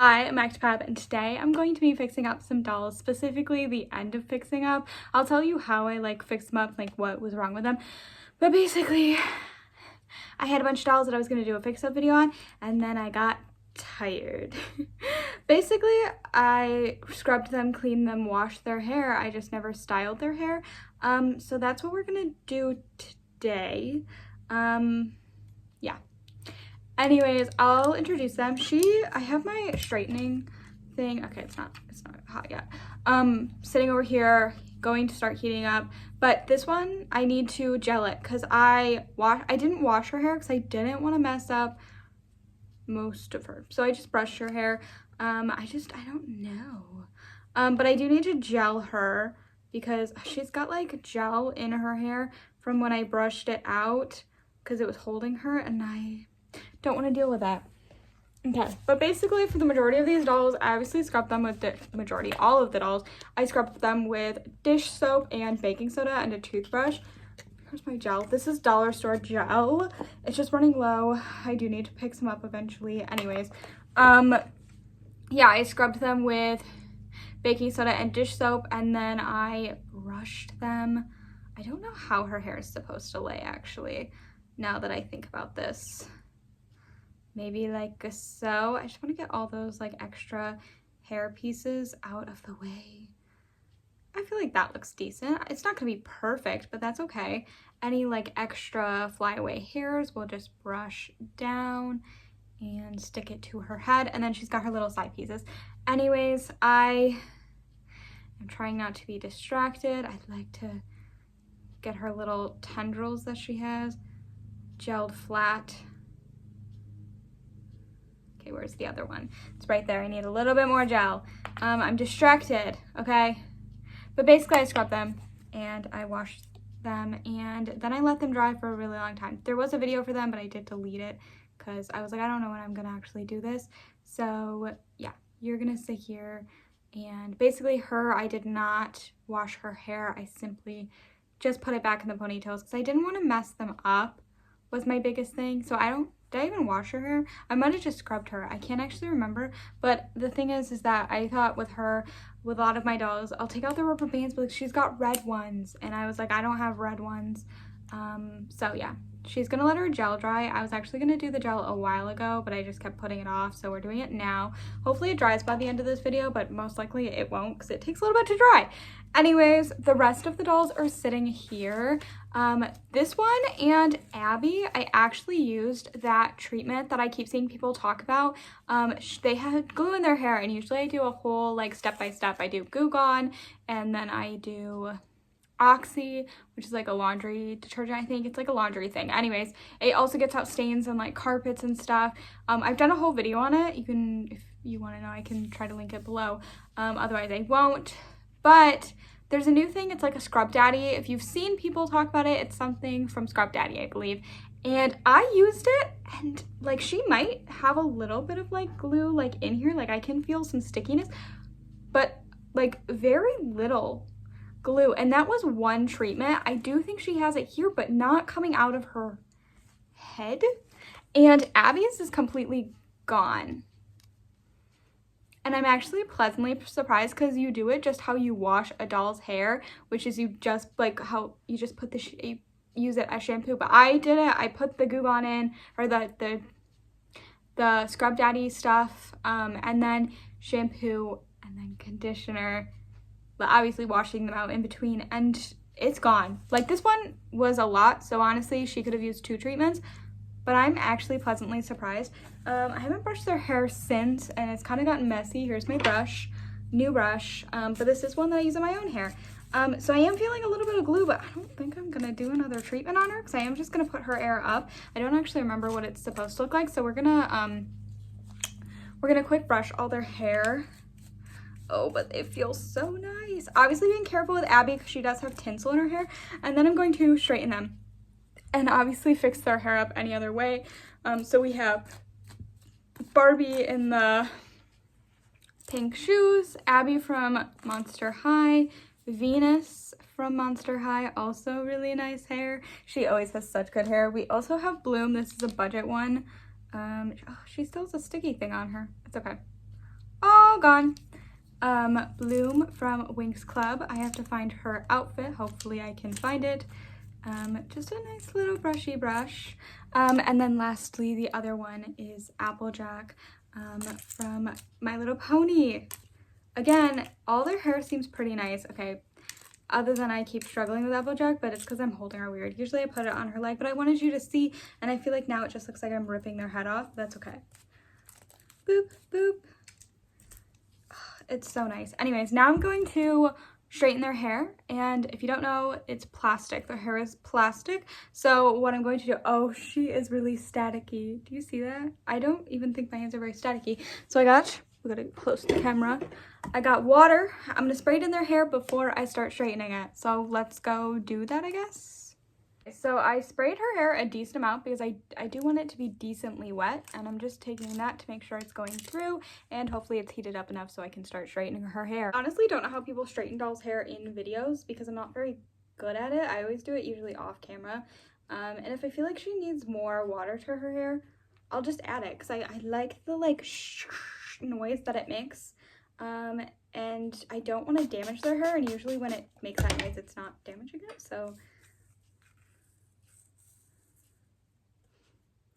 Hi, I'm Actipab, and today I'm going to be fixing up some dolls, specifically the end of fixing up. I'll tell you how I fixed them up, what was wrong with them. But basically, I had a bunch of dolls that I was going to do a fix up video on, and then I got tired. Basically, I scrubbed them, cleaned them, washed their hair. I just never styled their hair. So that's what we're going to do today. Yeah. Anyways, I'll introduce them. I have my straightening thing. Okay, it's not hot yet. Sitting over here, going to start heating up. But this one, I need to gel it because I didn't wash her hair because I didn't want to mess up most of her. So I just brushed her hair. I don't know. But I do need to gel her because she's got gel in her hair from when I brushed it out because it was holding her, and I don't want to deal with that. Okay, but basically for the majority of these dolls, I obviously scrubbed them with all of the dolls. I scrubbed them with dish soap and baking soda and a toothbrush. Here's my gel. This is dollar store gel. It's just running low. I do need to pick some up eventually. Anyways, yeah, I scrubbed them with baking soda and dish soap, and then I brushed them. I don't know how her hair is supposed to lay, actually, now that I think about this. Maybe like so. I just want to get all those extra hair pieces out of the way. I feel like that looks decent. It's not gonna be perfect, but that's okay. Any extra flyaway hairs we'll just brush down and stick it to her head, and then she's got her little side pieces. Anyways, I am trying not to be distracted. I'd like to get her little tendrils that she has gelled flat. Okay, where's the other one? It's right there. I need a little bit more gel. I'm distracted, okay? But basically I scrubbed them and I washed them, and then I let them dry for a really long time. There was a video for them, but I did delete it because I was like, I don't know when I'm gonna actually do this. So yeah, you're gonna sit here, and basically I did not wash her hair. I simply just put it back in the ponytails because I didn't want to mess them up, was my biggest thing. So did I even wash her hair? I might have just scrubbed her. I can't actually remember. But the thing is that I thought with a lot of my dolls, I'll take out the rubber bands, but she's got red ones. And I was like, I don't have red ones. So yeah, she's gonna let her gel dry. I was actually gonna do the gel a while ago, but I just kept putting it off. So we're doing it now. Hopefully it dries by the end of this video, but most likely it won't because it takes a little bit to dry. Anyways, the rest of the dolls are sitting here. This one and Abby, I actually used that treatment that I keep seeing people talk about. They had glue in their hair, and usually I do a whole step-by-step. I do Goo Gone, and then I do Oxy, which is a laundry detergent. I think it's a laundry thing. Anyways, it also gets out stains on carpets and stuff. I've done a whole video on it. You can, if you want to know, I can try to link it below. Otherwise I won't. But there's a new thing. It's a Scrub Daddy. If you've seen people talk about it, it's something from Scrub Daddy, I believe. And I used it, and she might have a little bit of glue in here. I can feel some stickiness, but very little glue. And that was one treatment. I do think she has it here, but not coming out of her head. And Abby's is completely gone. And I'm actually pleasantly surprised because you do it just how you wash a doll's hair, which is you just how you just put you use it as shampoo. But I did it. I put the Goo Gone in, or the Scrub Daddy stuff, and then shampoo, and then conditioner. But obviously washing them out in between, and it's gone. This one was a lot, so honestly she could have used 2 treatments. But I'm actually pleasantly surprised. I haven't brushed their hair since, and it's kind of gotten messy. Here's my brush, new brush, but this is one that I use on my own hair. So I am feeling a little bit of glue, but I don't think I'm gonna do another treatment on her because I am just gonna put her hair up. I don't actually remember what it's supposed to look like, so we're gonna quick brush all their hair. Oh, but it feels so nice. Obviously being careful with Abby because she does have tinsel in her hair, and then I'm going to straighten them and obviously fix their hair up any other way. So we have Barbie in the pink shoes, Abby from Monster High, Venus from Monster High, also really nice hair. She always has such good hair. We also have Bloom. This is a budget one. Oh, she still has a sticky thing on her. It's okay. gone. Bloom from Winx Club. I have to find her outfit. Hopefully I can find it. Just a nice little brushy brush. And then lastly, the other one is Applejack from My Little Pony. Again, all their hair seems pretty nice. Okay, other than I keep struggling with Applejack, but it's because I'm holding her weird. Usually I put it on her leg, but I wanted you to see, and I feel like now it just looks like I'm ripping their head off. That's okay. Boop, boop. It's so nice. Anyways, now I'm going to straighten their hair, and if you don't know, it's plastic. Their hair is plastic. So what I'm going to do, oh, she is really staticky. Do you see that? I don't even think my hands are very staticky. So we gotta close the camera. I got water. I'm gonna spray it in their hair before I start straightening it. So let's go do that, I guess. So I sprayed her hair a decent amount because I do want it to be decently wet, and I'm just taking that to make sure it's going through, and hopefully it's heated up enough so I can start straightening her hair. I honestly don't know how people straighten dolls' hair in videos because I'm not very good at it. I always do it usually off camera. And if I feel like she needs more water to her hair, I'll just add it because I like the like noise that it makes. And I don't want to damage their hair, and usually when it makes that noise it's not damaging it. So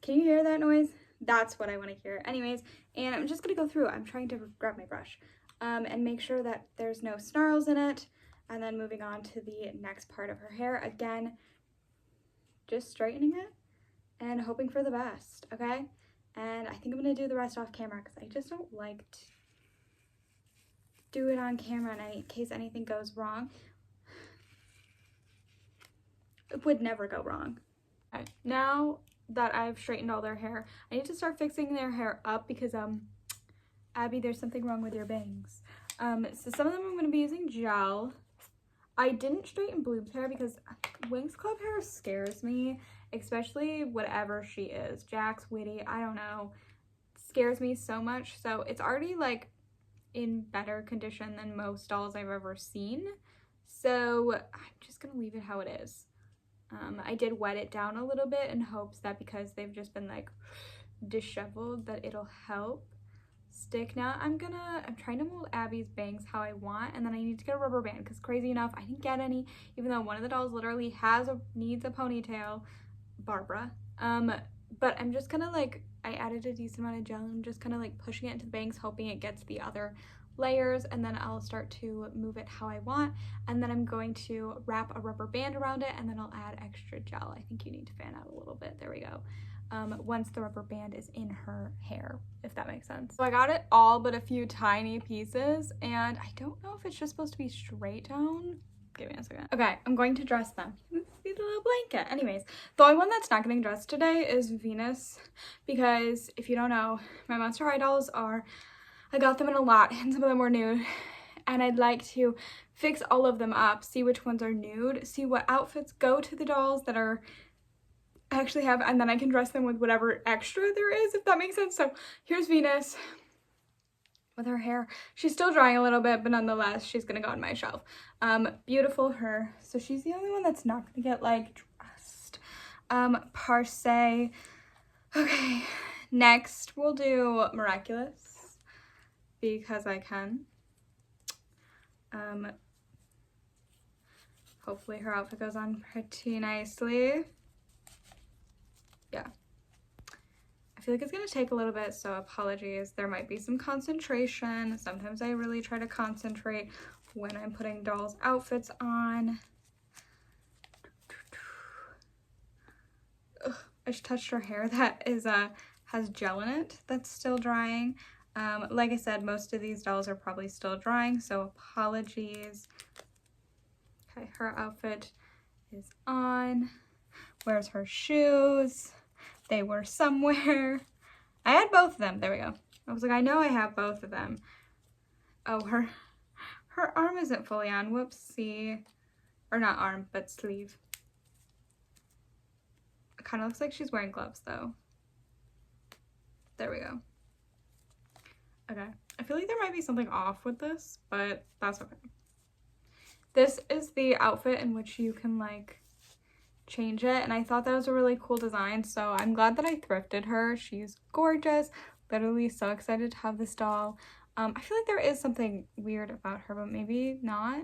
can you hear that noise? That's what I want to hear. Anyways, and I'm just gonna go through. I'm trying to grab my brush and make sure that there's no snarls in it, and then moving on to the next part of her hair. Again, just straightening it and hoping for the best, okay? And I think I'm gonna do the rest off camera because I just don't like to do it on camera in case anything goes wrong. It would never go wrong. Okay, now that I've straightened all their hair, I need to start fixing their hair up because Abby, there's something wrong with your bangs. So some of them I'm going to be using gel. I didn't straighten Bloom's hair because Winx Club hair scares me, especially whatever she is. Jax, Witty, I don't know, scares me so much. So it's already like in better condition than most dolls I've ever seen, so I'm just gonna leave it how it is. I did wet it down a little bit in hopes that because they've just been like disheveled that it'll help stick. Now I'm trying to mold Abby's bangs how I want, and then I need to get a rubber band because crazy enough I didn't get any, even though one of the dolls literally needs a ponytail, Barbara. But I'm just kind of like, I added a decent amount of gel and I'm just kind of like pushing it into the bangs, hoping it gets the other layers, and then I'll start to move it how I want, and then I'm going to wrap a rubber band around it, and then I'll add extra gel. I think you need to fan out a little bit. There we go. Once the rubber band is in her hair, if that makes sense. So I got it all but a few tiny pieces, and I don't know if it's just supposed to be straight down. Give me a second. Okay, I'm going to dress them. See the little blanket. Anyways, the only one that's not getting dressed today is Venus, because if you don't know, my Monster High dolls I got them in a lot, and some of them were nude, and I'd like to fix all of them up, see which ones are nude, see what outfits go to the dolls that are actually have, and then I can dress them with whatever extra there is, if that makes sense. So here's Venus with her hair. She's still drying a little bit, but nonetheless, she's gonna go on my shelf. Beautiful her. So she's the only one that's not gonna get like dressed. Parse. Okay, next we'll do Miraculous because I can. Hopefully her outfit goes on pretty nicely. Yeah. I feel like it's gonna take a little bit, so apologies. There might be some concentration. Sometimes I really try to concentrate when I'm putting dolls' outfits on. Ugh, I just touched her hair that is has gel in it that's still drying. Like I said, most of these dolls are probably still drying, so apologies. Okay, her outfit is on. Where's her shoes? They were somewhere. I had both of them. There we go. I was like, I know I have both of them. Oh, her arm isn't fully on. Whoopsie. Or not arm, but sleeve. It kind of looks like she's wearing gloves, though. There we go. Okay. I feel like there might be something off with this, but that's okay. This is the outfit in which you can, like, change it, and I thought that was a really cool design, so I'm glad that I thrifted her. She's gorgeous. Literally so excited to have this doll. I feel like there is something weird about her, but maybe not.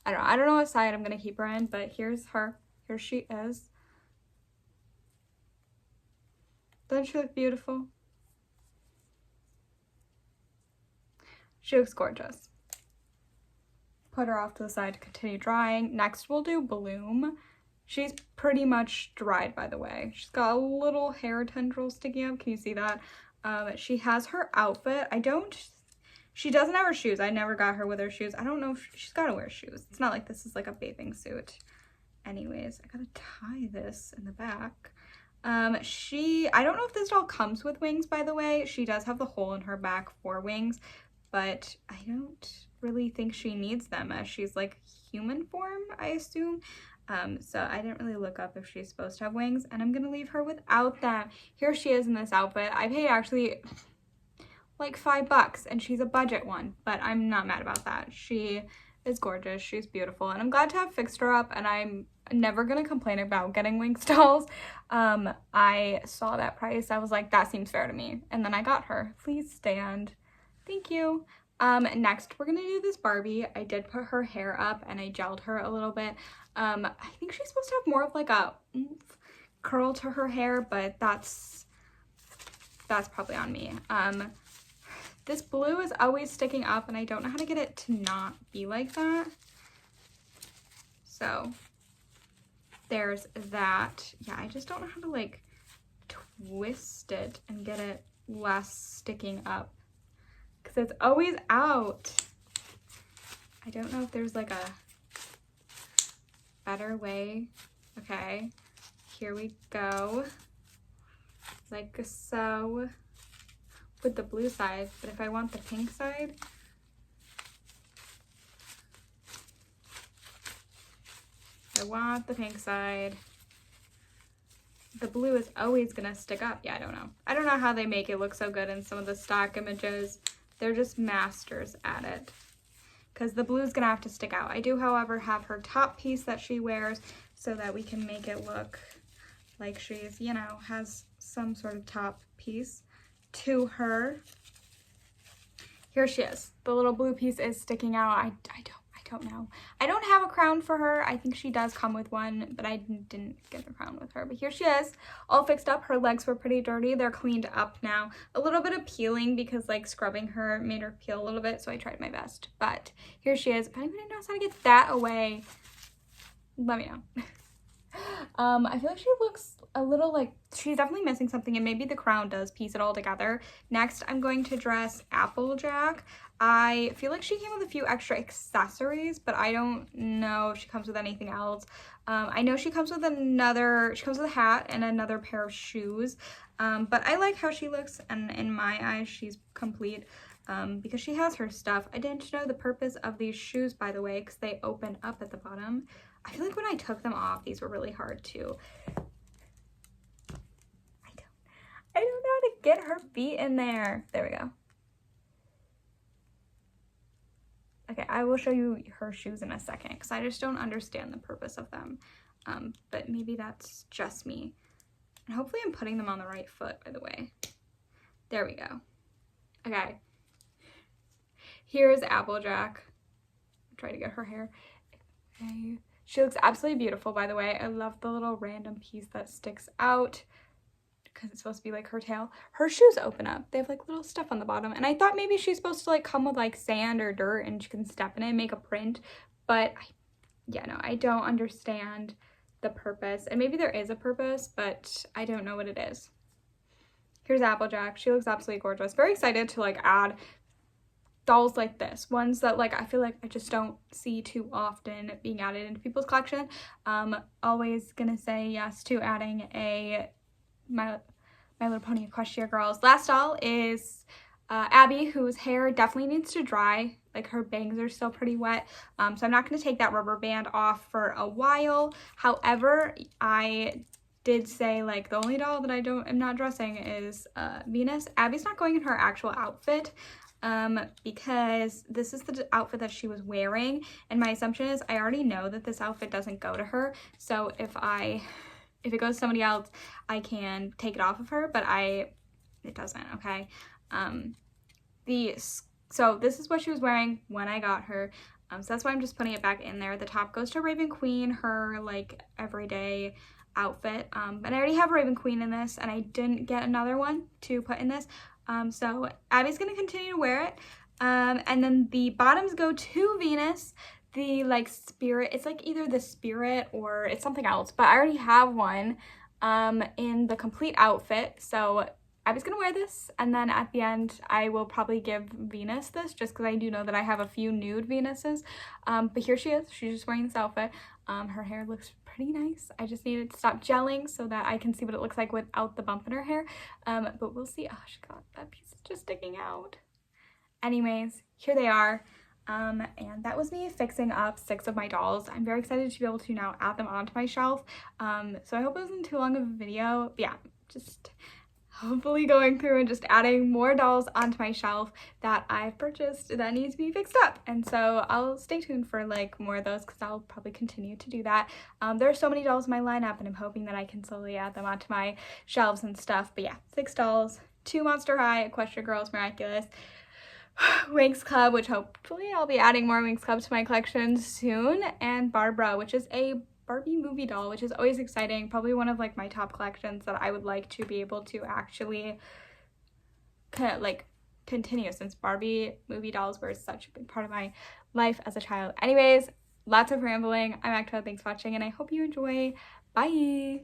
I don't know. I don't know what side I'm gonna keep her in, but here's her. Here she is. Doesn't she look beautiful? She looks gorgeous. Put her off to the side to continue drying. Next we'll do Bloom. She's pretty much dried, by the way. She's got a little hair tendril sticking up. Can you see that? She has her outfit. She doesn't have her shoes. I never got her with her shoes. I don't know if she's gotta wear shoes. It's not like this is like a bathing suit. Anyways, I gotta tie this in the back. I don't know if this doll comes with wings, by the way. She does have the hole in her back for wings, but I don't really think she needs them as she's like human form, I assume. So I didn't really look up if she's supposed to have wings, and I'm gonna leave her without them. Here she is in this outfit. I paid actually like $5 and she's a budget one, but I'm not mad about that. She is gorgeous, she's beautiful, and I'm glad to have fixed her up, and I'm never gonna complain about getting wing dolls. I saw that price, I was like, that seems fair to me, and then I got her. Please stand. Thank you. Next we're gonna do this Barbie. I did put her hair up and I gelled her a little bit. I think she's supposed to have more of like a curl to her hair, but that's probably on me. This blue is always sticking up and I don't know how to get it to not be like that. So there's that. Yeah, I just don't know how to like twist it and get it less sticking up because it's always out. I don't know if there's like a better way. Okay, here we go. Like so with the blue side, but if I want the pink side, I want the pink side. The blue is always gonna stick up. Yeah, I don't know. I don't know how they make it look so good in some of the stock images. They're just masters at it. Because the blue is gonna have to stick out. I do, however, have her top piece that she wears so that we can make it look like she's, you know, has some sort of top piece to her. Here she is. The little blue piece is sticking out. I don't know. I don't have a crown for her. I think she does come with one, but I didn't get a crown with her. But here she is, all fixed up. Her legs were pretty dirty. They're cleaned up now. A little bit of peeling because like scrubbing her made her peel a little bit, so I tried my best. But here she is. If anybody knows how to get that away, let me know. I feel like she looks a little like she's definitely missing something, and maybe the crown does piece it all together. Next, I'm going to dress Applejack. I feel like she came with a few extra accessories, but I don't know if she comes with anything else. I know she comes with a hat and another pair of shoes, but I like how she looks, and in my eyes, she's complete. Because she has her stuff. I didn't know the purpose of these shoes, by the way, because they open up at the bottom. I feel like when I took them off, these were really hard too. I don't know how to get her feet in there. There we go. Okay, I will show you her shoes in a second because I just don't understand the purpose of them. But maybe that's just me. And hopefully I'm putting them on the right foot, by the way. There we go. Okay. Here's Applejack. Try to get her hair. Okay. She looks absolutely beautiful, by the way. I love the little random piece that sticks out because it's supposed to be like her tail. Her shoes open up. They have like little stuff on the bottom. And I thought maybe she's supposed to like come with like sand or dirt and she can step in it and make a print. But yeah, no, I don't understand the purpose. And maybe there is a purpose, but I don't know what it is. Here's Applejack. She looks absolutely gorgeous. Very excited to like add dolls like this, ones that like I feel like I just don't see too often being added into people's collection. Always gonna say yes to adding a My Little Pony Equestria Girls. Last doll is Abby, whose hair definitely needs to dry. Like her bangs are still pretty wet, so I'm not gonna take that rubber band off for a while. However, I did say like the only doll that I'm not dressing is Venus. Abby's not going in her actual outfit because this is the outfit that she was wearing, and my assumption is I already know that this outfit doesn't go to her, so if it goes to somebody else, I can take it off of her, but it doesn't, okay? The So this is what she was wearing when I got her. So that's why I'm just putting it back in there. The top goes to Raven Queen, her like everyday outfit. But I already have Raven Queen in this, and I didn't get another one to put in this. So Abby's gonna continue to wear it. And then the bottoms go to Venus. The like spirit, it's like either the spirit or it's something else, but I already have one in the complete outfit. So Abby's gonna wear this, and then at the end I will probably give Venus this, just because I do know that I have a few nude Venuses. But here she is, she's just wearing this outfit. Her hair looks pretty nice. I just needed to stop gelling so that I can see what it looks like without the bump in her hair. But we'll see. Oh, she got that piece just sticking out. Anyways, here they are. And that was me fixing up 6 of my dolls. I'm very excited to be able to now add them onto my shelf. So I hope it wasn't too long of a video. But yeah, just hopefully going through and just adding more dolls onto my shelf that I've purchased that need to be fixed up. And so I'll stay tuned for like more of those, because I'll probably continue to do that. There are so many dolls in my lineup, and I'm hoping that I can slowly add them onto my shelves and stuff. But yeah, 6 dolls, 2 Monster High, Equestria Girls Miraculous, Winx Club, which hopefully I'll be adding more Winx Club to my collection soon, and Barbara, which is a Barbie movie doll, which is always exciting. Probably one of like my top collections that I would like to be able to actually kind of like continue, since Barbie movie dolls were such a big part of my life as a child. Anyways, lots of rambling. I'm Acta. Thanks for watching, and I hope you enjoy. Bye.